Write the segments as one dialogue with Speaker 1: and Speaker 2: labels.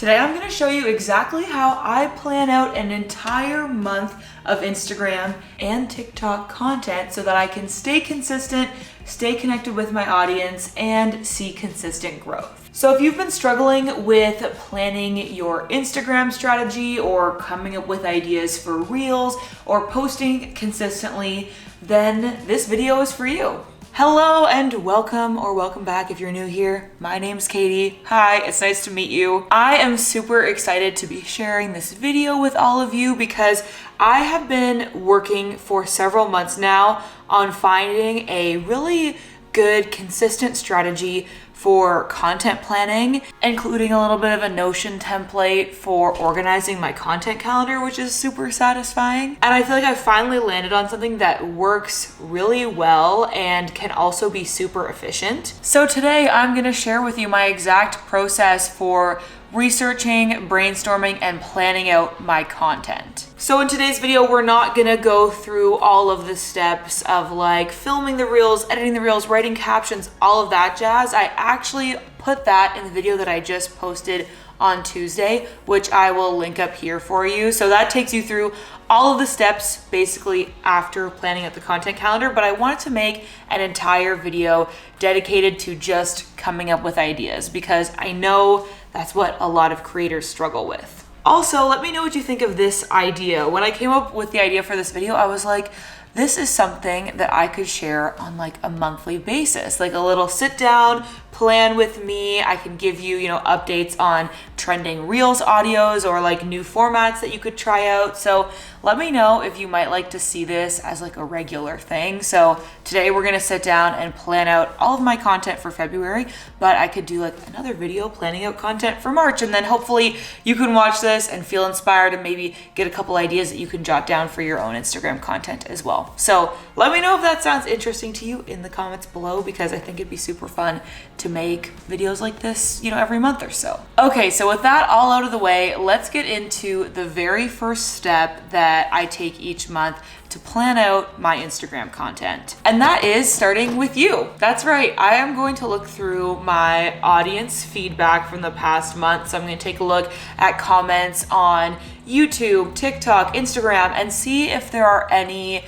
Speaker 1: Today I'm going to show you exactly how I plan out an entire month of Instagram and TikTok content so that I can stay consistent, stay connected with my audience, and see consistent growth. So if you've been struggling with planning your Instagram strategy or coming up with ideas for reels or posting consistently, then this video is for you. Hello and welcome back if you're new here. My name's Katie. Hi, it's nice to meet you. I am super excited to be sharing this video with all of you because I have been working for several months now on finding a really good, consistent strategy for content planning, including a little bit of a Notion template for organizing my content calendar, which is super satisfying. And I feel like I finally landed on something that works really well and can also be super efficient. So today I'm gonna share with you my exact process for researching, brainstorming, and planning out my content. So in today's video, we're not gonna go through all of the steps of like filming the reels, editing the reels, writing captions, all of that jazz. I actually put that in the video that I just posted on Tuesday, which I will link up here for you. So that takes you through all of the steps basically after planning out the content calendar, but I wanted to make an entire video dedicated to just coming up with ideas because I know that's what a lot of creators struggle with. Also, let me know what you think of this idea. When I came up with the idea for this video, I was like, this is something that I could share on like a monthly basis, like a little sit down plan with me. I can give you, updates on trending reels audios or like new formats that you could try out. So let me know if you might like to see this as like a regular thing. So today we're gonna sit down and plan out all of my content for February, but I could do like another video planning out content for March. And then hopefully you can watch this and feel inspired and maybe get a couple ideas that you can jot down for your own Instagram content as well. So let me know if that sounds interesting to you in the comments below because I think it'd be super fun to make videos like this, every month or so. Okay, so with that all out of the way, let's get into the very first step that I take each month to plan out my Instagram content. And that is starting with you. That's right. I am going to look through my audience feedback from the past month. So I'm going to take a look at comments on YouTube, TikTok, Instagram, and see if there are any,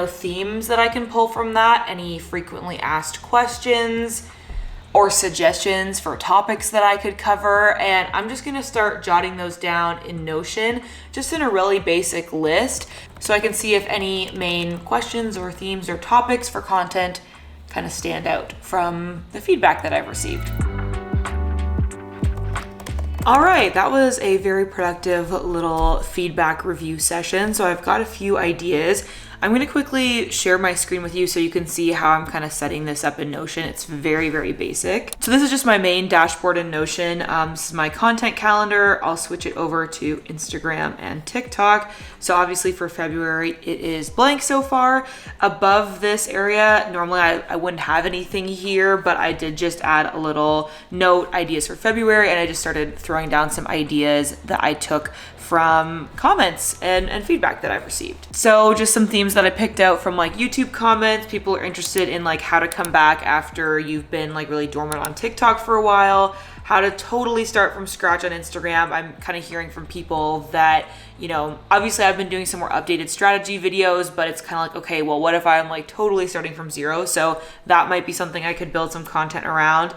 Speaker 1: themes that I can pull from that, any frequently asked questions or suggestions for topics that I could cover. And I'm just gonna start jotting those down in Notion, just in a really basic list, so I can see if any main questions or themes or topics for content kind of stand out from the feedback that I've received. All right, that was a very productive little feedback review session. So I've got a few ideas. I'm gonna quickly share my screen with you so you can see how I'm kind of setting this up in Notion. It's very, very basic. So this is just my main dashboard in Notion. This is my content calendar. I'll switch it over to Instagram and TikTok. So obviously for February, it is blank so far. Above this area, normally I wouldn't have anything here, but I did just add a little note, ideas for February, and I just started throwing down some ideas that I took from comments and feedback that I've received. So just some themes that I picked out from like YouTube comments. People are interested in like how to come back after you've been like really dormant on TikTok for a while, how to totally start from scratch on Instagram. I'm kind of hearing from people that, obviously I've been doing some more updated strategy videos, but it's kind of like, okay, well, what if I'm like totally starting from zero? So that might be something I could build some content around.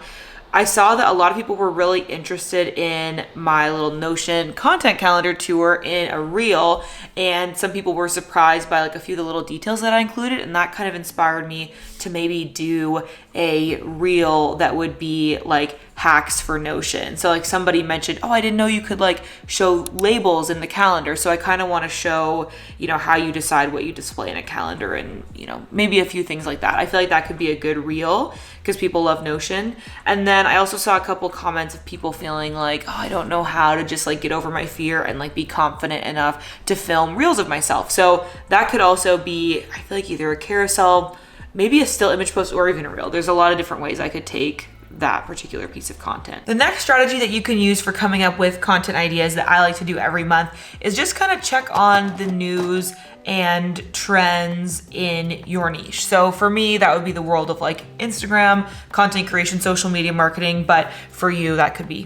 Speaker 1: I saw that a lot of people were really interested in my little Notion content calendar tour in a reel, and some people were surprised by like a few of the little details that I included, and that kind of inspired me to maybe do a reel that would be like hacks for Notion. So like somebody mentioned, oh, I didn't know you could like show labels in the calendar. So I kind of want to show, how you decide what you display in a calendar and, maybe a few things like that. I feel like that could be a good reel because people love Notion. And then I also saw a couple comments of people feeling like, oh, I don't know how to just like get over my fear and like be confident enough to film reels of myself. So that could also be, I feel like either a carousel, maybe a still image post, or even a reel. There's a lot of different ways I could take that particular piece of content. The next strategy that you can use for coming up with content ideas that I like to do every month is just kind of check on the news and trends in your niche. So for me, that would be the world of like Instagram, content creation, social media marketing. But for you, that could be,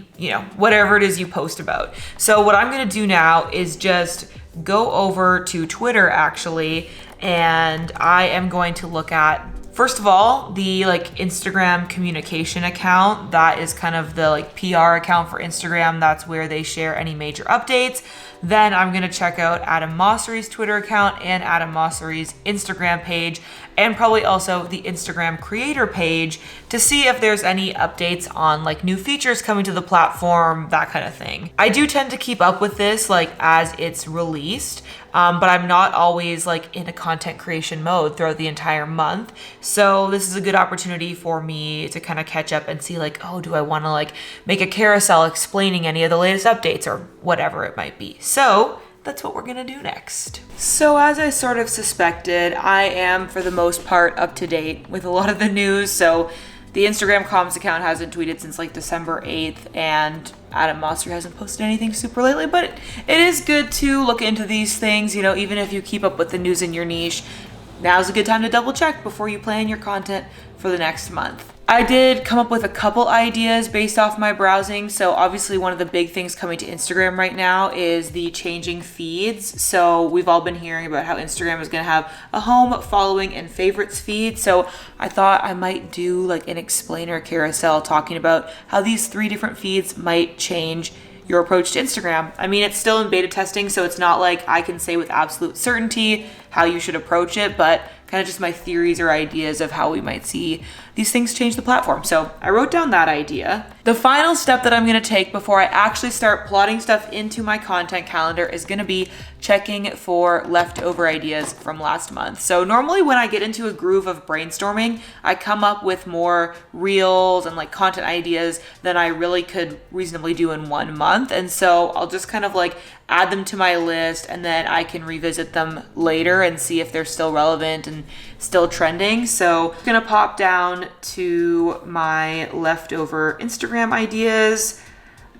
Speaker 1: whatever it is you post about. So what I'm gonna do now is just go over to Twitter actually, and I am going to look at, first of all, the Instagram communication account. That is kind of the PR account for Instagram. That's where they share any major updates. Then I'm gonna check out Adam Mossery's Twitter account and Adam Mossery's Instagram page, and probably also the Instagram creator page to see if there's any updates on new features coming to the platform, that kind of thing. I do tend to keep up with this as it's released, but I'm not always in a content creation mode throughout the entire month. So this is a good opportunity for me to kind of catch up and see oh, do I want to make a carousel explaining any of the latest updates or whatever it might be. So that's what we're gonna do next. So as I sort of suspected, I am for the most part up to date with a lot of the news. So the Instagram comms account hasn't tweeted since December 8th, and Adam Mossery hasn't posted anything super lately, but it is good to look into these things, even if you keep up with the news in your niche. Now's a good time to double check before you plan your content for the next month. I did come up with a couple ideas based off my browsing. So obviously one of the big things coming to Instagram right now is the changing feeds. So we've all been hearing about how Instagram is gonna have a home, following, and favorites feed. So I thought I might do an explainer carousel talking about how these 3 different feeds might change your approach to Instagram. I mean, it's still in beta testing, so it's not I can say with absolute certainty how you should approach it, but kind of just my theories or ideas of how we might see these things change the platform. So I wrote down that idea. The final step that I'm gonna take before I actually start plotting stuff into my content calendar is gonna be checking for leftover ideas from last month. So normally when I get into a groove of brainstorming, I come up with more reels and content ideas than I really could reasonably do in 1 month. And so I'll just kind of add them to my list, and then I can revisit them later and see if they're still relevant and still trending. So I'm gonna pop down to my leftover Instagram ideas.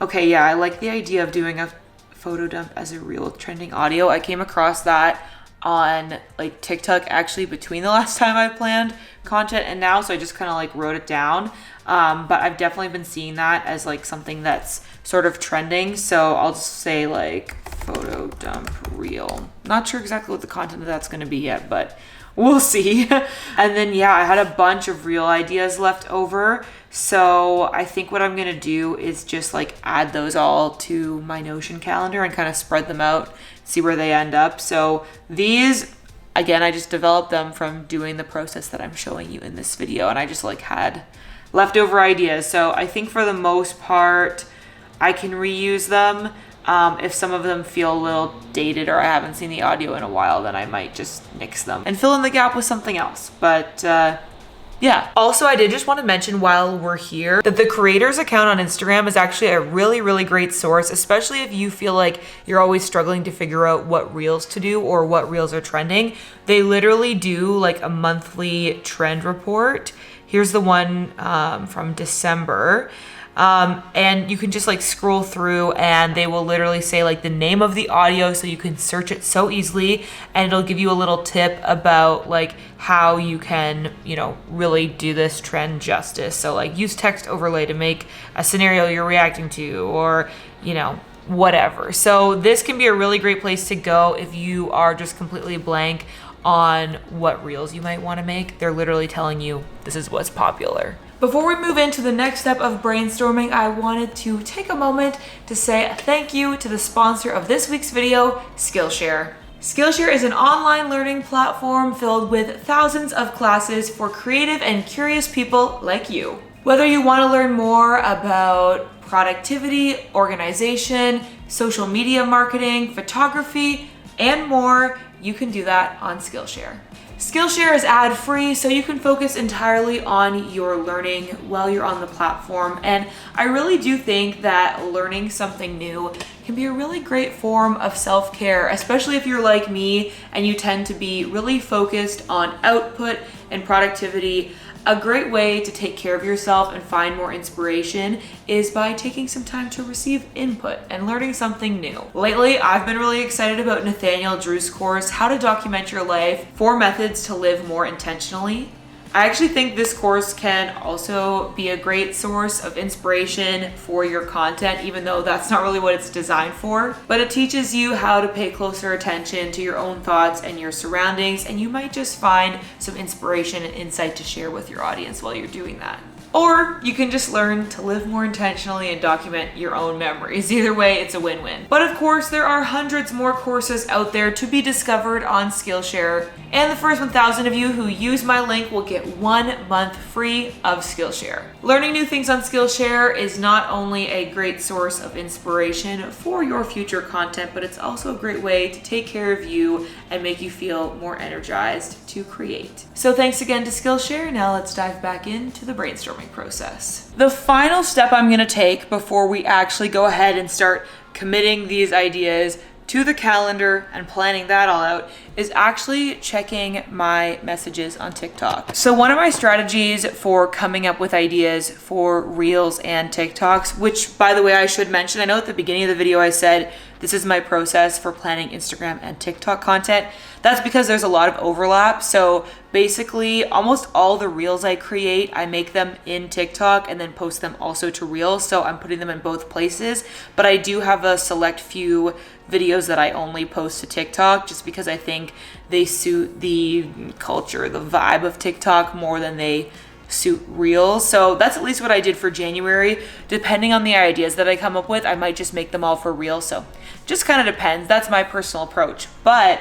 Speaker 1: Okay, yeah, I like the idea of doing a photo dump as a reel with trending audio. I came across that on TikTok actually between the last time I planned content and now, so I just kind of wrote it down. But I've definitely been seeing that as something that's sort of trending. So I'll just say photo dump reel. Not sure exactly what the content of that's gonna be yet, but we'll see. And then yeah, I had a bunch of reel ideas left over. So I think what I'm gonna do is just add those all to my Notion calendar and kind of spread them out, see where they end up. So these, again, I just developed them from doing the process that I'm showing you in this video, and I just had leftover ideas. So I think for the most part, I can reuse them. If some of them feel a little dated or I haven't seen the audio in a while, then I might just nix them and fill in the gap with something else. But yeah. Also, I did just want to mention while we're here that the creators account on Instagram is actually a really, really great source, especially if you feel like you're always struggling to figure out what reels to do or what reels are trending. They literally do a monthly trend report. Here's the one from December. And you can just scroll through and they will literally say the name of the audio, so you can search it so easily, and it'll give you a little tip about how you can, really do this trend justice. So use text overlay to make a scenario you're reacting to, or, whatever. So this can be a really great place to go if you are just completely blank on what reels you might want to make. They're literally telling you this is what's popular. Before we move into the next step of brainstorming, I wanted to take a moment to say thank you to the sponsor of this week's video, Skillshare. Skillshare is an online learning platform filled with thousands of classes for creative and curious people like you. Whether you want to learn more about productivity, organization, social media marketing, photography, and more, you can do that on Skillshare. Skillshare is ad-free, so you can focus entirely on your learning while you're on the platform. And I really do think that learning something new can be a really great form of self-care, especially if you're like me and you tend to be really focused on output and productivity. A great way to take care of yourself and find more inspiration is by taking some time to receive input and learning something new. Lately, I've been really excited about Nathaniel Drew's course, How to Document Your Life, 4 Methods to Live More Intentionally. I actually think this course can also be a great source of inspiration for your content, even though that's not really what it's designed for. But it teaches you how to pay closer attention to your own thoughts and your surroundings, and you might just find some inspiration and insight to share with your audience while you're doing that. Or you can just learn to live more intentionally and document your own memories. Either way, it's a win-win. But of course, there are hundreds more courses out there to be discovered on Skillshare. And the first 1,000 of you who use my link will get 1 month free of Skillshare. Learning new things on Skillshare is not only a great source of inspiration for your future content, but it's also a great way to take care of you and make you feel more energized to create. So thanks again to Skillshare. Now let's dive back into the brainstorming process. The final step I'm going to take before we actually go ahead and start committing these ideas to the calendar and planning that all out is actually checking my messages on TikTok. So one of my strategies for coming up with ideas for Reels and TikToks, which by the way, I should mention, I know at the beginning of the video I said this is my process for planning Instagram and TikTok content. That's because there's a lot of overlap. So basically almost all the Reels I create, I make them in TikTok and then post them also to Reels. So I'm putting them in both places, but I do have a select few videos that I only post to TikTok just because I think they suit the culture, the vibe of TikTok more than they suit Reels. So that's at least what I did for January. Depending on the ideas that I come up with, I might just make them all for Reels. So just kind of depends. That's my personal approach. But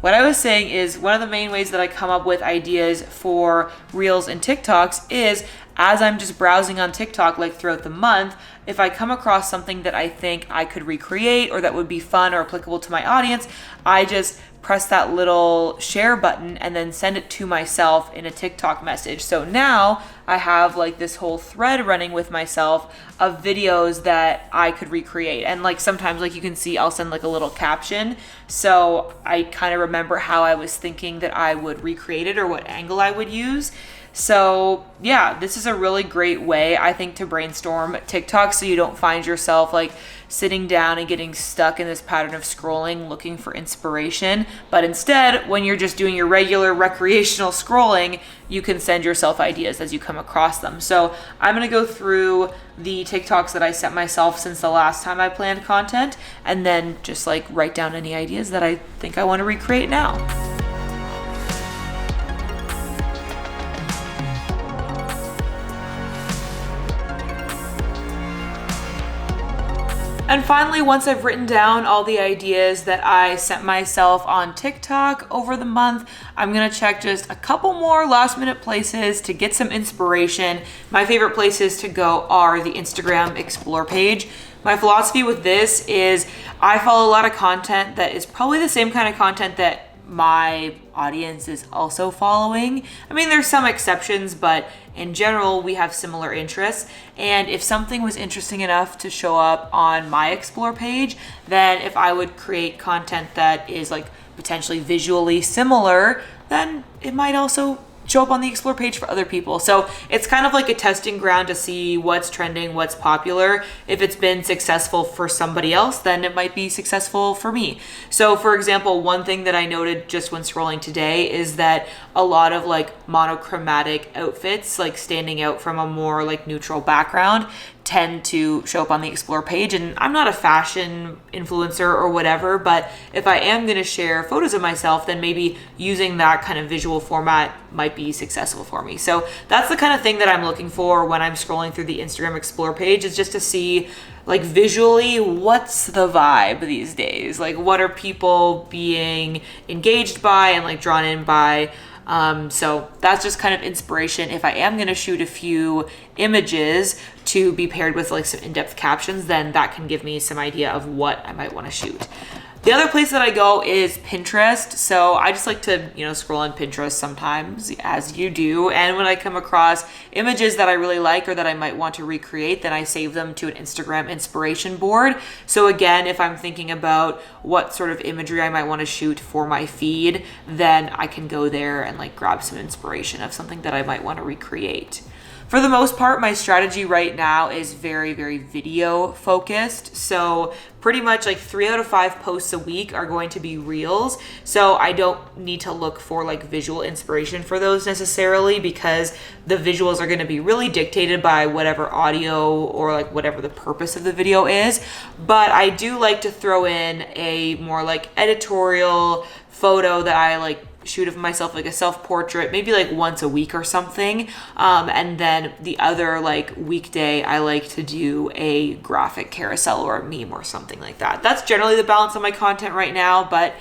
Speaker 1: what I was saying is one of the main ways that I come up with ideas for Reels and TikToks is as I'm just browsing on TikTok like throughout the month, if I come across something that I think I could recreate or that would be fun or applicable to my audience, I just press that little share button and then send it to myself in a TikTok message. So now I have like this whole thread running with myself of videos that I could recreate. And like sometimes like you can see, I'll send like a little caption. So I kind of remember how I was thinking that I would recreate it or what angle I would use. So yeah, this is a really great way, I think, to brainstorm TikTok so you don't find yourself like sitting down and getting stuck in this pattern of scrolling looking for inspiration. But instead, when you're just doing your regular recreational scrolling, you can send yourself ideas as you come across them. So I'm gonna go through the TikToks that I sent myself since the last time I planned content and then just like write down any ideas that I think I want to recreate now. And finally, once I've written down all the ideas that I sent myself on TikTok over the month, I'm gonna check just a couple more last minute places to get some inspiration. My favorite places to go are the Instagram Explore page. My philosophy with this is I follow a lot of content that is probably the same kind of content that my audience is also following. I mean, there's some exceptions, but in general, we have similar interests. And if something was interesting enough to show up on my Explore page, then if I would create content that is like potentially visually similar, then it might also show up on the Explore page for other people. So it's kind of like a testing ground to see what's trending, what's popular. If it's been successful for somebody else, then it might be successful for me. So for example, one thing that I noted just when scrolling today is that a lot of like monochromatic outfits, like standing out from a more like neutral background, tend to show up on the Explore page. And I'm not a fashion influencer or whatever, but if I am going to share photos of myself, then maybe using that kind of visual format might be successful for me. So that's the kind of thing that I'm looking for when I'm scrolling through the Instagram Explore page, is just to see like visually what's the vibe these days, like what are people being engaged by and like drawn in by. So that's just kind of inspiration. If I am going to shoot a few images to be paired with like some in-depth captions, then that can give me some idea of what I might want to shoot. The other place that I go is Pinterest. So I just like to, scroll on Pinterest sometimes, as you do. And when I come across images that I really like or that I might want to recreate, then I save them to an Instagram inspiration board. So again, if I'm thinking about what sort of imagery I might want to shoot for my feed, then I can go there and like grab some inspiration of something that I might want to recreate. For the most part, my strategy right now is very, very video focused. So pretty much like 3 out of 5 posts a week are going to be reels. So I don't need to look for like visual inspiration for those necessarily, because the visuals are going to be really dictated by whatever audio or like whatever the purpose of the video is. But I do like to throw in a more like editorial photo that I like shoot of myself, like a self-portrait, maybe like once a week or something. And then the other like weekday, I like to do a graphic carousel or a meme or something like that. That's generally the balance of my content right now, but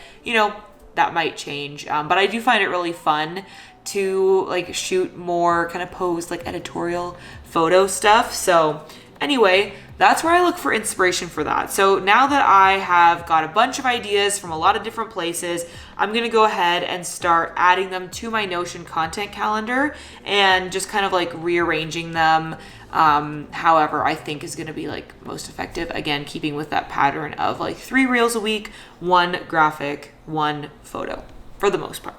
Speaker 1: that might change. But I do find it really fun to like shoot more kind of pose like editorial photo stuff. So anyway, that's where I look for inspiration for that. So now that I have got a bunch of ideas from a lot of different places, I'm gonna go ahead and start adding them to my Notion content calendar and just kind of like rearranging them however I think is gonna be like most effective. Again, keeping with that pattern of like 3 reels a week, 1 graphic, 1 photo for the most part.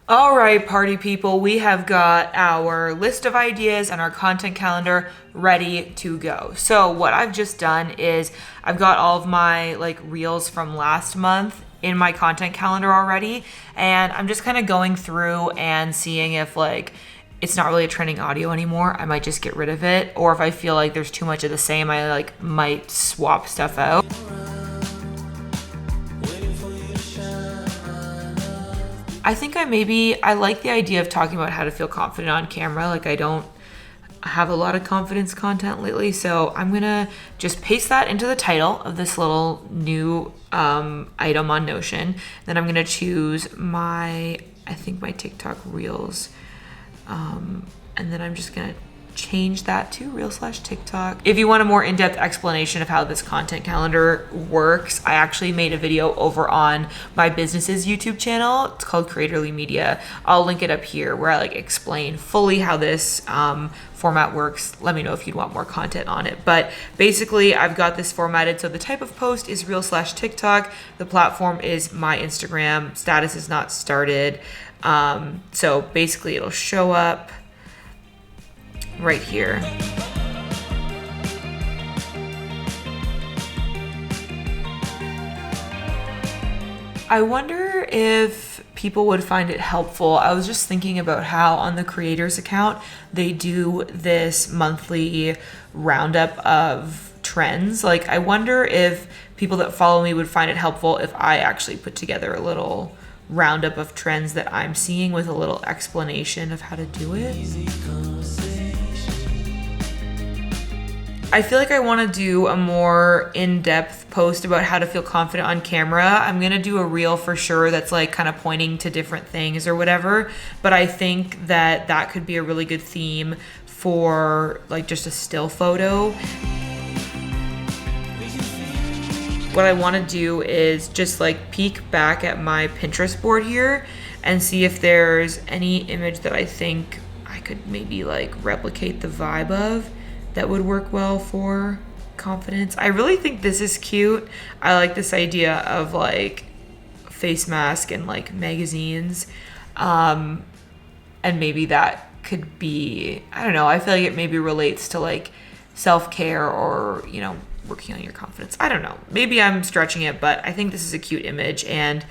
Speaker 1: All right, party people, we have got our list of ideas and our content calendar ready to go. So what I've just done is I've got all of my like reels from last month in my content calendar already. And I'm just kind of going through and seeing if like it's not really a trending audio anymore, I might just get rid of it. Or if I feel like there's too much of the same, I like might swap stuff out. I think I like the idea of talking about how to feel confident on camera. Like I don't have a lot of confidence content lately, so I'm gonna just paste that into the title of this little new item on Notion. Then I'm gonna choose my TikTok Reels, and then I'm just gonna change that to Reel/TikTok. If you want a more in-depth explanation of how this content calendar works, I actually made a video over on my business's YouTube channel. It's called Creatorly Media. I'll link it up here where I like explain fully how this format works. Let me know if you'd want more content on it. But basically I've got this formatted. So the type of post is Reel/TikTok. The platform is my Instagram. Status is not started. So basically it'll show up right here. I wonder if people would find it helpful. I was just thinking about how on the creators account, they do this monthly roundup of trends. Like I wonder if people that follow me would find it helpful if I actually put together a little roundup of trends that I'm seeing with a little explanation of how to do it. I feel like I want to do a more in-depth post about how to feel confident on camera. I'm going to do a reel for sure that's like kind of pointing to different things or whatever, but I think that that could be a really good theme for like just a still photo. What I want to do is just like peek back at my Pinterest board here and see if there's any image that I think I could maybe like replicate the vibe of that would work well for confidence. I really think this is cute. I like this idea of like face mask and like magazines. And maybe that could be, I don't know, I feel like it maybe relates to like self-care or, working on your confidence. I don't know. Maybe I'm stretching it, but I think this is a cute image, and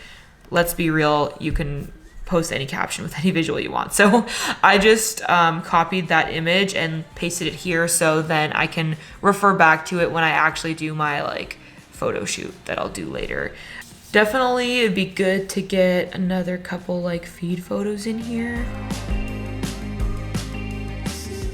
Speaker 1: let's be real, you can post any caption with any visual you want. So I just copied that image and pasted it here so then I can refer back to it when I actually do my like photo shoot that I'll do later. Definitely it'd be good to get another couple like feed photos in here.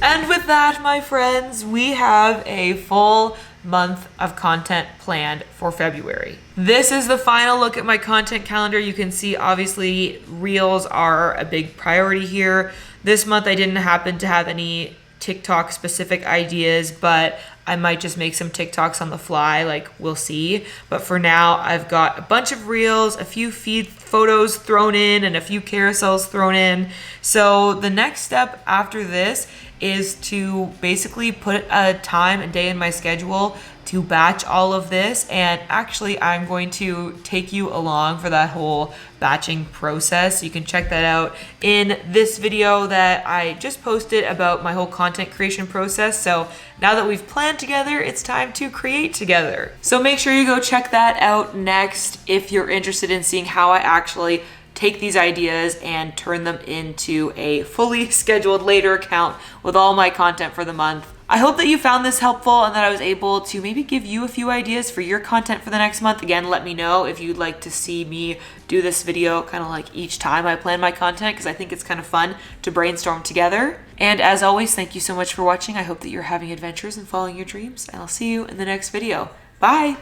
Speaker 1: And with that, my friends, we have a full month of content planned for February. This is the final look at my content calendar. You can see obviously reels are a big priority here. This month I didn't happen to have any TikTok specific ideas, but I might just make some TikToks on the fly, like we'll see. But for now, I've got a bunch of reels, a few feed photos thrown in, and a few carousels thrown in. So the next step after this is to basically put a time and day in my schedule to batch all of this. And actually, I'm going to take you along for that whole batching process. You can check that out in this video that I just posted about my whole content creation process. So now that we've planned together, it's time to create together. So make sure you go check that out next if you're interested in seeing how I actually take these ideas and turn them into a fully scheduled later account with all my content for the month. I hope that you found this helpful and that I was able to maybe give you a few ideas for your content for the next month. Again, let me know if you'd like to see me do this video kind of like each time I plan my content, because I think it's kind of fun to brainstorm together. And as always, thank you so much for watching. I hope that you're having adventures and following your dreams, and I'll see you in the next video. Bye!